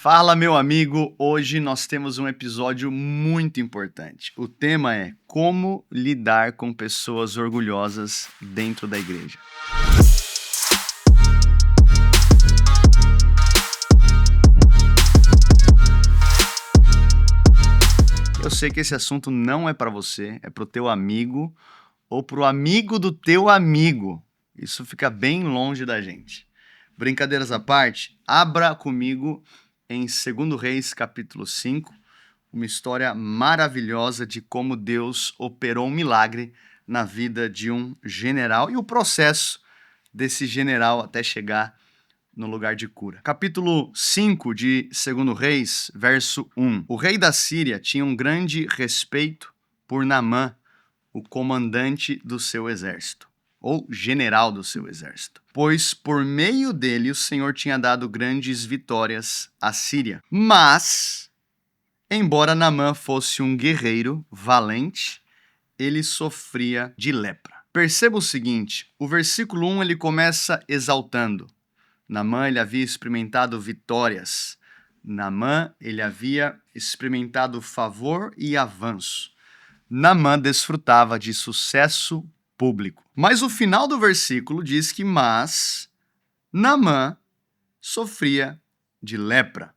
Fala, meu amigo! Hoje nós temos um episódio muito importante. O tema é como lidar com pessoas orgulhosas dentro da igreja. Eu sei que esse assunto não é para você, é para o teu amigo ou para o amigo do teu amigo. Isso fica bem longe da gente. Brincadeiras à parte, abra comigo em 2 Reis, capítulo 5, uma história maravilhosa de como Deus operou um milagre na vida de um general e o processo desse general até chegar no lugar de cura. Capítulo 5 de 2 Reis, verso 1. O rei da Síria tinha um grande respeito por Naamã, o comandante do seu exército, ou general do seu exército, pois por meio dele o Senhor tinha dado grandes vitórias à Síria. Mas, embora Naamã fosse um guerreiro valente, ele sofria de lepra. Perceba o seguinte, o versículo 1 ele começa exaltando. Naamã ele havia experimentado vitórias. Naamã ele havia experimentado favor e avanço. Naamã desfrutava de sucesso público. Mas o final do versículo diz que Naamã sofria de lepra.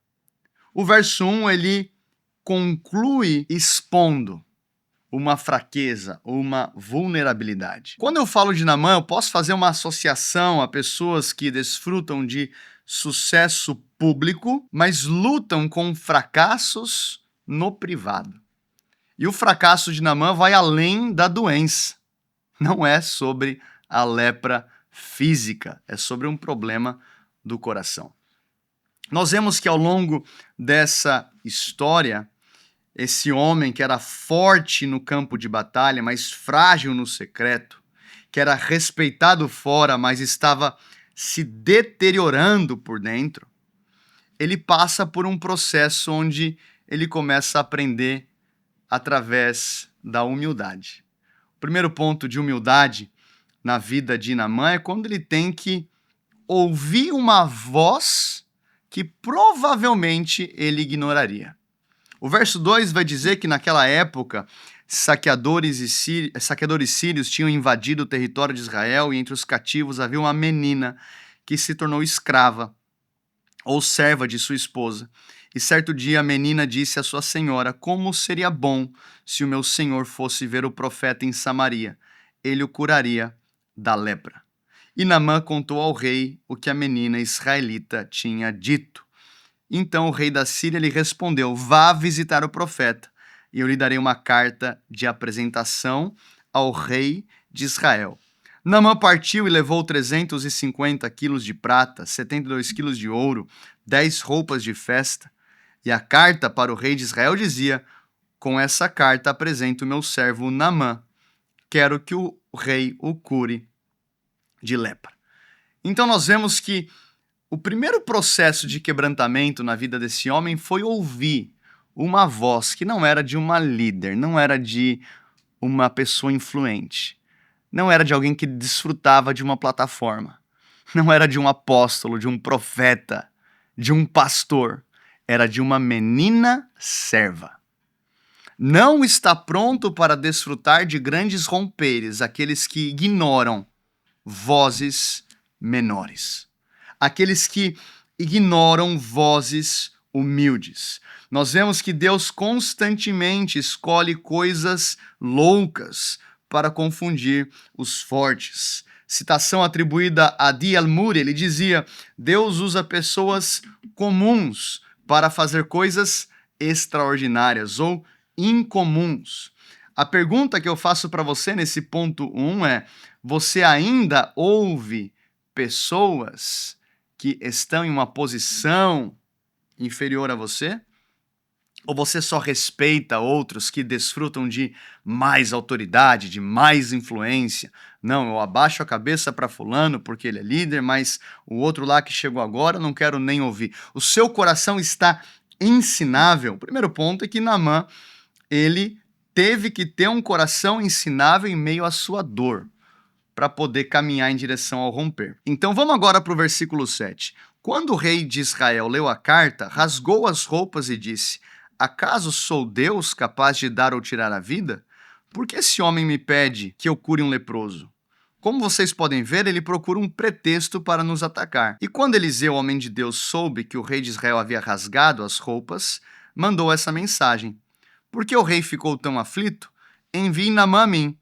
O verso 1 ele conclui expondo uma fraqueza, uma vulnerabilidade. Quando eu falo de Naamã, eu posso fazer uma associação a pessoas que desfrutam de sucesso público, mas lutam com fracassos no privado. E o fracasso de Naamã vai além da doença. Não é sobre a lepra física, é sobre um problema do coração. Nós vemos que ao longo dessa história, esse homem que era forte no campo de batalha, mas frágil no secreto, que era respeitado fora, mas estava se deteriorando por dentro, ele passa por um processo onde ele começa a aprender através da humildade. O primeiro ponto de humildade na vida de Naamã é quando ele tem que ouvir uma voz que provavelmente ele ignoraria. O verso 2 vai dizer que naquela época saqueadores sírios tinham invadido o território de Israel e entre os cativos havia uma menina que se tornou escrava ou serva de sua esposa. E certo dia a menina disse à sua senhora: como seria bom se o meu senhor fosse ver o profeta em Samaria, ele o curaria da lepra. E Naamã contou ao rei o que a menina israelita tinha dito. Então o rei da Síria lhe respondeu: vá visitar o profeta, e eu lhe darei uma carta de apresentação ao rei de Israel. Naamã partiu e levou 350 quilos de prata, 72 quilos de ouro, 10 roupas de festa. E a carta para o rei de Israel dizia: com essa carta apresento o meu servo Naamã. Quero que o rei o cure de lepra. Então nós vemos que o primeiro processo de quebrantamento na vida desse homem foi ouvir uma voz que não era de uma líder, não era de uma pessoa influente, não era de alguém que desfrutava de uma plataforma, não era de um apóstolo, de um profeta, de um pastor, era de uma menina serva. Não está pronto para desfrutar de grandes romperes aqueles que ignoram vozes menores. Aqueles que ignoram vozes humildes. Nós vemos que Deus constantemente escolhe coisas loucas para confundir os fortes. Citação atribuída a D. L. Moody, ele dizia: Deus usa pessoas comuns para fazer coisas extraordinárias ou incomuns. A pergunta que eu faço para você nesse ponto 1 é: você ainda ouve pessoas que estão em uma posição inferior a você? Ou você só respeita outros que desfrutam de mais autoridade, de mais influência? Não, eu abaixo a cabeça para fulano porque ele é líder, mas o outro lá que chegou agora eu não quero nem ouvir. O seu coração está ensinável. O primeiro ponto é que Naamã, ele teve que ter um coração ensinável em meio à sua dor, para poder caminhar em direção ao romper. Então vamos agora para o versículo 7. Quando o rei de Israel leu a carta, rasgou as roupas e disse: Acaso sou Deus capaz de dar ou tirar a vida? Por que esse homem me pede que eu cure um leproso? Como vocês podem ver, ele procura um pretexto para nos atacar. E quando Eliseu, homem de Deus, soube que o rei de Israel havia rasgado as roupas, mandou essa mensagem: Por que o rei ficou tão aflito? Envie Naamã a mim,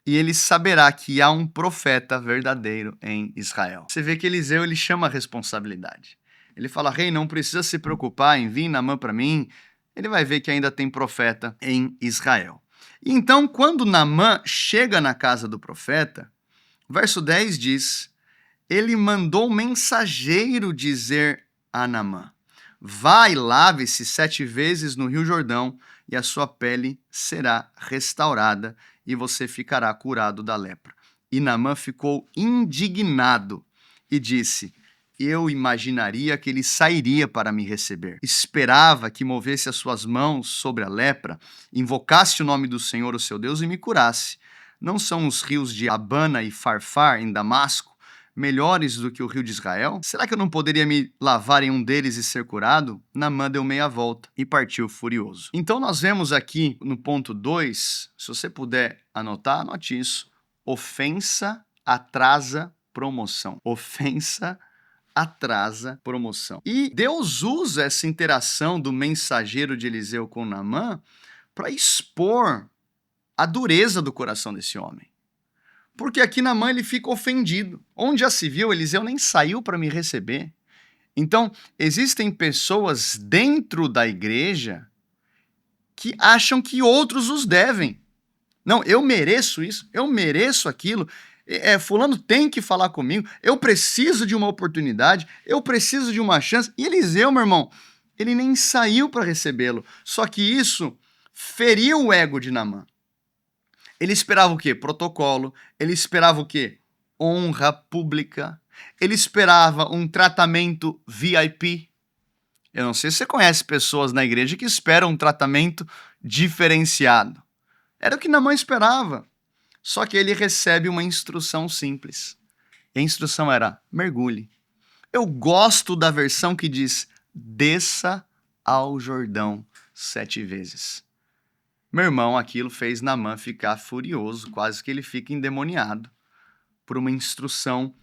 e ele saberá que há um profeta verdadeiro em Israel. Você vê que Eliseu ele chama a responsabilidade. Ele fala: rei, não precisa se preocupar, envie Naamã para mim. Ele vai ver que ainda tem profeta em Israel. E então, quando Naamã chega na casa do profeta, verso 10 diz: ele mandou um mensageiro dizer a Naamã: vai, lave-se 7 vezes no Rio Jordão, e a sua pele será restaurada, e você ficará curado da lepra. E Naamã ficou indignado e disse: eu imaginaria que ele sairia para me receber. Esperava que movesse as suas mãos sobre a lepra, invocasse o nome do Senhor, o seu Deus, e me curasse. Não são os rios de Abana e Farfar, em Damasco, melhores do que o rio de Israel? Será que eu não poderia me lavar em um deles e ser curado? Naamã deu meia volta e partiu furioso. Então nós vemos aqui no ponto 2, se você puder anotar, anote isso. Ofensa atrasa promoção. Ofensa atrasa promoção. E Deus usa essa interação do mensageiro de Eliseu com Naamã para expor a dureza do coração desse homem. Porque aqui Naamã ele fica ofendido. Onde já se viu, Eliseu nem saiu para me receber. Então, existem pessoas dentro da igreja que acham que outros os devem. Não, eu mereço isso, eu mereço aquilo. Fulano tem que falar comigo, eu preciso de uma oportunidade, eu preciso de uma chance. E Eliseu, meu irmão, ele nem saiu para recebê-lo. Só que isso feriu o ego de Naamã. Ele esperava o quê? Protocolo. Ele esperava o quê? Honra pública. Ele esperava um tratamento VIP. Eu não sei se você conhece pessoas na igreja que esperam um tratamento diferenciado. Era o que Naamã esperava. Só que ele recebe uma instrução simples. E a instrução era: mergulhe. Eu gosto da versão que diz: desça ao Jordão 7 vezes. Meu irmão, aquilo fez Naamã ficar furioso, quase que ele fica endemoniado por uma instrução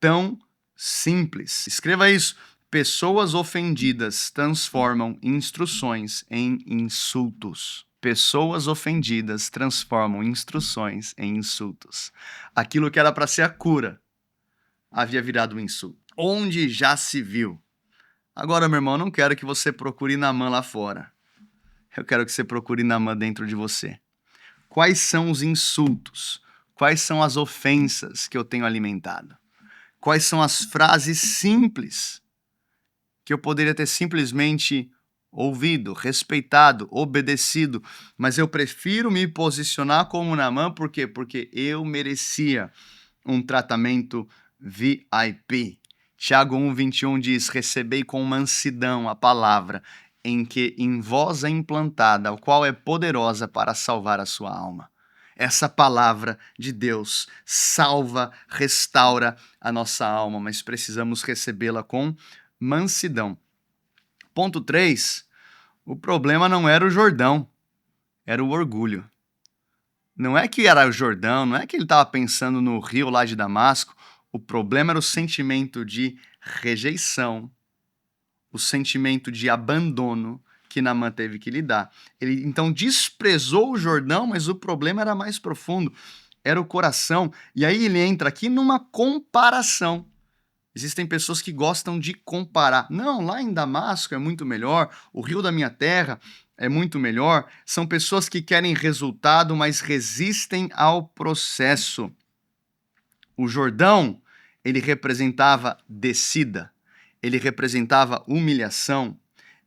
tão simples. Escreva isso. Pessoas ofendidas transformam instruções em insultos. Pessoas ofendidas transformam instruções em insultos. Aquilo que era para ser a cura havia virado um insulto. Onde já se viu? Agora, meu irmão, eu não quero que você procure Naamã lá fora. Eu quero que você procure Naamã dentro de você. Quais são os insultos? Quais são as ofensas que eu tenho alimentado? Quais são as frases simples que eu poderia ter simplesmente ouvido, respeitado, obedecido, mas eu prefiro me posicionar como Naamã, por quê? Porque eu merecia um tratamento VIP. Tiago 1:21 diz: recebei com mansidão a palavra, em que em vós é implantada, a qual é poderosa para salvar a sua alma. Essa palavra de Deus salva, restaura a nossa alma, mas precisamos recebê-la com mansidão. Ponto 3, o problema não era o Jordão, era o orgulho. Não é que era o Jordão, não é que ele estava pensando no rio lá de Damasco, o problema era o sentimento de rejeição, o sentimento de abandono que Naamã teve que lidar. Ele então desprezou o Jordão, mas o problema era mais profundo, era o coração. E aí ele entra aqui numa comparação. Existem pessoas que gostam de comparar. Não, lá em Damasco é muito melhor, o rio da minha terra é muito melhor. São pessoas que querem resultado, mas resistem ao processo. O Jordão, ele representava descida, ele representava humilhação,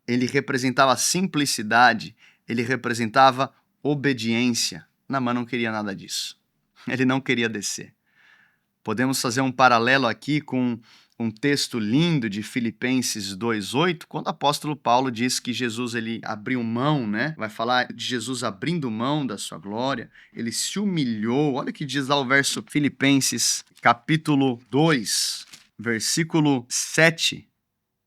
ele representava simplicidade, ele representava obediência. Naamã não queria nada disso. Ele não queria descer. Podemos fazer um paralelo aqui com um texto lindo de Filipenses 2:8, quando o apóstolo Paulo diz que Jesus ele abriu mão, né? Vai falar de Jesus abrindo mão da sua glória, ele se humilhou. Olha o que diz lá o verso Filipenses, capítulo 2, versículo 7.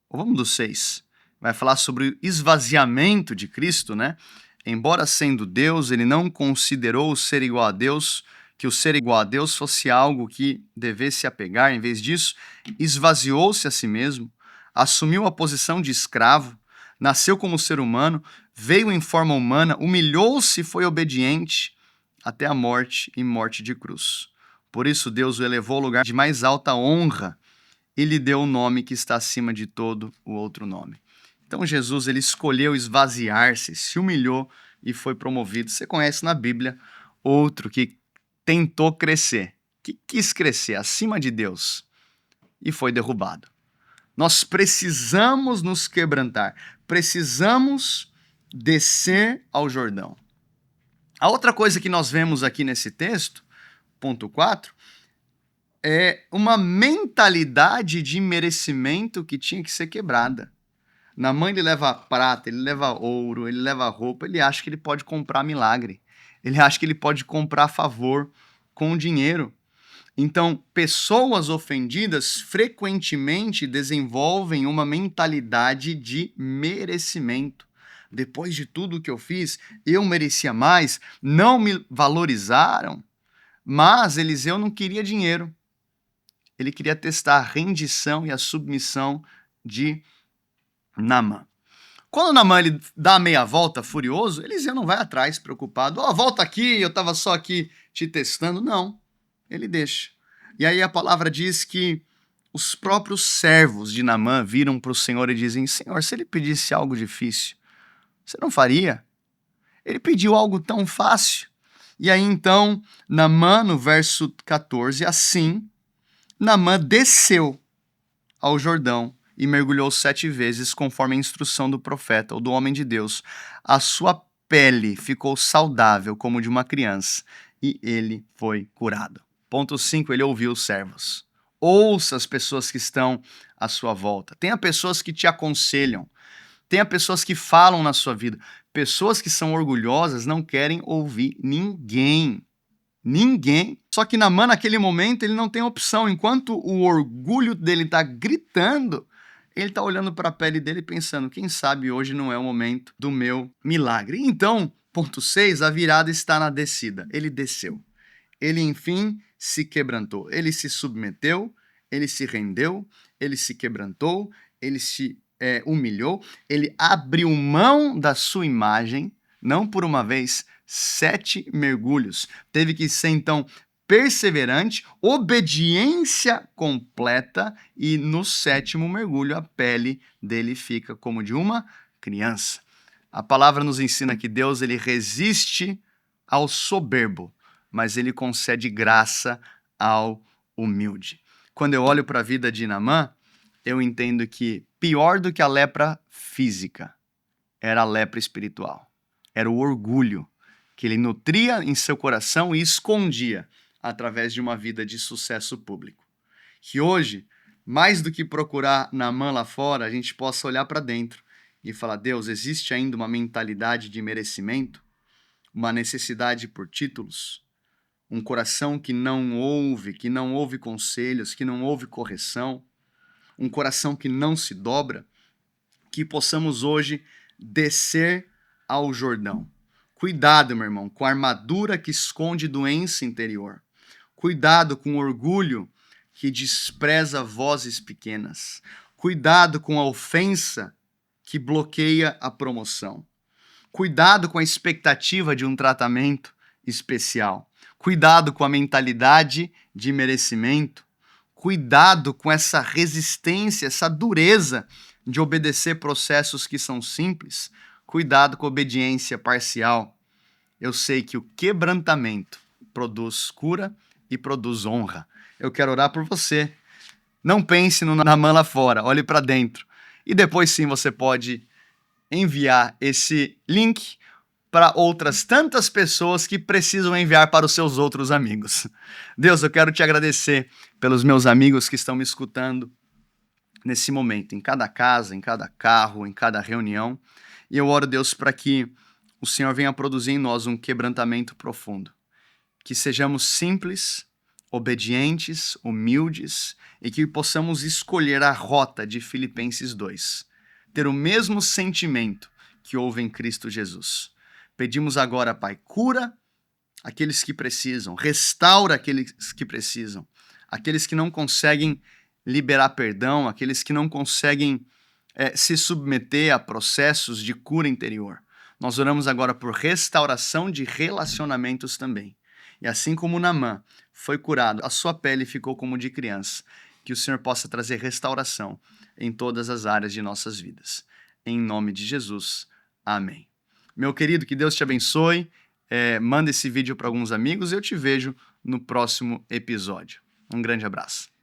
Ou vamos do 6. Vai falar sobre o esvaziamento de Cristo, né? Embora sendo Deus, ele não considerou o ser igual a Deus, que o ser igual a Deus fosse algo que devesse apegar. Em vez disso, esvaziou-se a si mesmo, assumiu a posição de escravo, nasceu como ser humano, veio em forma humana, humilhou-se e foi obediente até a morte e morte de cruz. Por isso Deus o elevou ao lugar de mais alta honra e lhe deu o nome que está acima de todo o outro nome. Então Jesus ele escolheu esvaziar-se, se humilhou e foi promovido. Você conhece na Bíblia outro que tentou crescer, que quis crescer acima de Deus e foi derrubado. Nós precisamos nos quebrantar, precisamos descer ao Jordão. A outra coisa que nós vemos aqui nesse texto, ponto 4, é uma mentalidade de merecimento que tinha que ser quebrada. Naamã ele leva prata, ele leva ouro, ele leva roupa, ele acha que ele pode comprar milagre. Ele acha que ele pode comprar favor com dinheiro. Então, pessoas ofendidas frequentemente desenvolvem uma mentalidade de merecimento. Depois de tudo que eu fiz, eu merecia mais, não me valorizaram, mas Eliseu não queria dinheiro. Ele queria testar a rendição e a submissão de Naamã. Quando Naamã ele dá a meia volta furioso, Eliseu não vai atrás, preocupado. Volta aqui, eu estava só aqui te testando. Não, ele deixa. E aí a palavra diz que os próprios servos de Naamã viram para o Senhor e dizem, Senhor, se ele pedisse algo difícil, você não faria? Ele pediu algo tão fácil. E aí então, Naamã, no verso 14, assim, Naamã desceu ao Jordão e mergulhou 7 vezes, conforme a instrução do profeta ou do homem de Deus. A sua pele ficou saudável como de uma criança e ele foi curado. Ponto 5, ele ouviu os servos. Ouça as pessoas que estão à sua volta. Tenha pessoas que te aconselham. Tenha pessoas que falam na sua vida. Pessoas que são orgulhosas não querem ouvir ninguém. Ninguém. Só que Naamã, naquele momento, ele não tem opção. Enquanto o orgulho dele está gritando, ele está olhando para a pele dele pensando, quem sabe hoje não é o momento do meu milagre. Então, ponto 6, a virada está na descida. Ele desceu. Ele, enfim, se quebrantou. Ele se submeteu, ele se rendeu, ele se quebrantou, ele se humilhou, ele abriu mão da sua imagem, não por uma vez, 7 mergulhos. Teve que ser, então, perseverante, obediência completa, e no 7º mergulho a pele dele fica como de uma criança. A palavra nos ensina que Deus ele resiste ao soberbo, mas ele concede graça ao humilde. Quando eu olho para a vida de Naamã, eu entendo que pior do que a lepra física era a lepra espiritual. Era o orgulho que ele nutria em seu coração e escondia através de uma vida de sucesso público. Que hoje, mais do que procurar Naamã lá fora, a gente possa olhar para dentro e falar, Deus, existe ainda uma mentalidade de merecimento, uma necessidade por títulos, um coração que não ouve conselhos, que não ouve correção, um coração que não se dobra, que possamos hoje descer ao Jordão. Cuidado, meu irmão, com a armadura que esconde doença interior. Cuidado com o orgulho que despreza vozes pequenas. Cuidado com a ofensa que bloqueia a promoção. Cuidado com a expectativa de um tratamento especial. Cuidado com a mentalidade de merecimento. Cuidado com essa resistência, essa dureza de obedecer processos que são simples. Cuidado com a obediência parcial. Eu sei que o quebrantamento produz cura e produz honra. Eu quero orar por você. Não pense no Naamã lá fora, olhe para dentro. E depois sim você pode enviar esse link para outras tantas pessoas que precisam enviar para os seus outros amigos. Deus, eu quero te agradecer pelos meus amigos que estão me escutando nesse momento, em cada casa, em cada carro, em cada reunião. E eu oro, Deus, para que o Senhor venha produzir em nós um quebrantamento profundo. Que sejamos simples, obedientes, humildes e que possamos escolher a rota de Filipenses 2. Ter o mesmo sentimento que houve em Cristo Jesus. Pedimos agora, Pai, cura aqueles que precisam, restaura aqueles que precisam, aqueles que não conseguem liberar perdão, aqueles que não conseguem se submeter a processos de cura interior. Nós oramos agora por restauração de relacionamentos também. E assim como Naamã foi curado, a sua pele ficou como de criança, que o Senhor possa trazer restauração em todas as áreas de nossas vidas. Em nome de Jesus. Amém. Meu querido, que Deus te abençoe. Manda esse vídeo para alguns amigos e eu te vejo no próximo episódio. Um grande abraço.